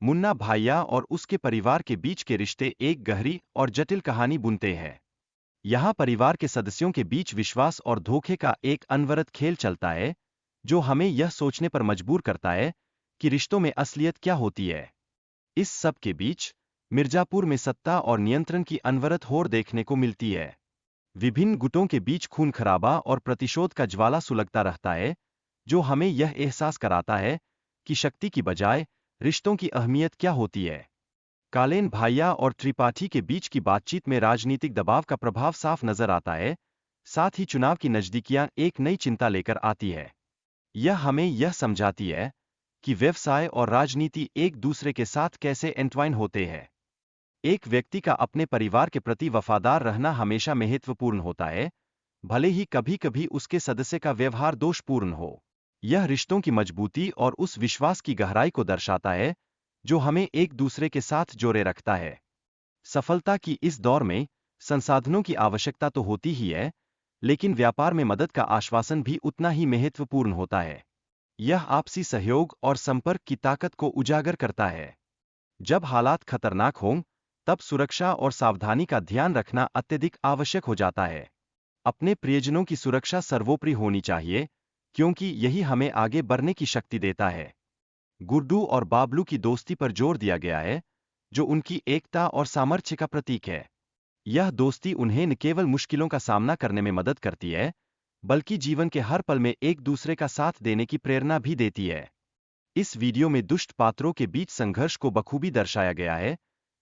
मुन्ना भाया और उसके परिवार के बीच के रिश्ते एक गहरी और जटिल कहानी बुनते हैं। यहाँ परिवार के सदस्यों के बीच विश्वास और धोखे का एक अनवरत खेल चलता है, जो हमें यह सोचने पर मजबूर करता है कि रिश्तों में असलियत क्या होती है। इस सब के बीच मिर्जापुर में सत्ता और नियंत्रण की अनवरत होड़ देखने को मिलती है। विभिन्न गुटों के बीच खून खराबा और प्रतिशोध का ज्वाला सुलगता रहता है, जो हमें यह एहसास कराता है कि शक्ति की बजाय रिश्तों की अहमियत क्या होती है। कालेन भाया और त्रिपाठी के बीच की बातचीत में राजनीतिक दबाव का प्रभाव साफ नजर आता है, साथ ही चुनाव की नजदीकियां एक नई चिंता लेकर आती है। यह हमें यह समझाती है कि व्यवसाय और राजनीति एक दूसरे के साथ कैसे एंटवाइन होते हैं। एक व्यक्ति का अपने परिवार के प्रति वफादार रहना हमेशा महत्वपूर्ण होता है, भले ही कभी-कभी उसके सदस्य का व्यवहार दोषपूर्ण हो। यह रिश्तों की मजबूती और उस विश्वास की गहराई को दर्शाता है, जो हमें एक दूसरे के साथ जोड़े रखता है। सफलता की इस दौर में संसाधनों की आवश्यकता तो होती ही है, लेकिन व्यापार में मदद का आश्वासन भी उतना ही महत्वपूर्ण होता है। यह आपसी सहयोग और संपर्क की ताकत को उजागर करता है। जब हालात खतरनाक हों, तब सुरक्षा और सावधानी का ध्यान रखना अत्यधिक आवश्यक हो जाता है। अपने प्रियजनों की सुरक्षा सर्वोपरि होनी चाहिए, क्योंकि यही हमें आगे बढ़ने की शक्ति देता है। गुड्डू और बाबलू की दोस्ती पर जोर दिया गया है, जो उनकी एकता और सामर्थ्य का प्रतीक है। यह दोस्ती उन्हें न केवल मुश्किलों का सामना करने में मदद करती है, बल्कि जीवन के हर पल में एक दूसरे का साथ देने की प्रेरणा भी देती है। इस वीडियो में दुष्ट पात्रों के बीच संघर्ष को बखूबी दर्शाया गया है,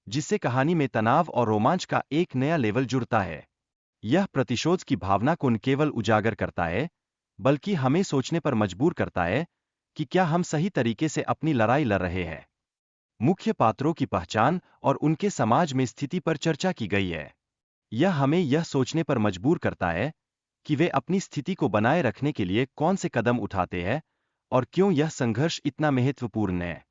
जिससे कहानी में तनाव और रोमांच का एक नया लेवल जुड़ता है। यह प्रतिशोध की भावना को न केवल उजागर करता है, बल्कि हमें सोचने पर मजबूर करता है कि क्या हम सही तरीके से अपनी लड़ाई लड़ रहे हैं। मुख्य पात्रों की पहचान और उनके समाज में स्थिति पर चर्चा की गई है। यह हमें यह सोचने पर मजबूर करता है कि वे अपनी स्थिति को बनाए रखने के लिए कौन से कदम उठाते हैं और क्यों यह संघर्ष इतना महत्वपूर्ण है।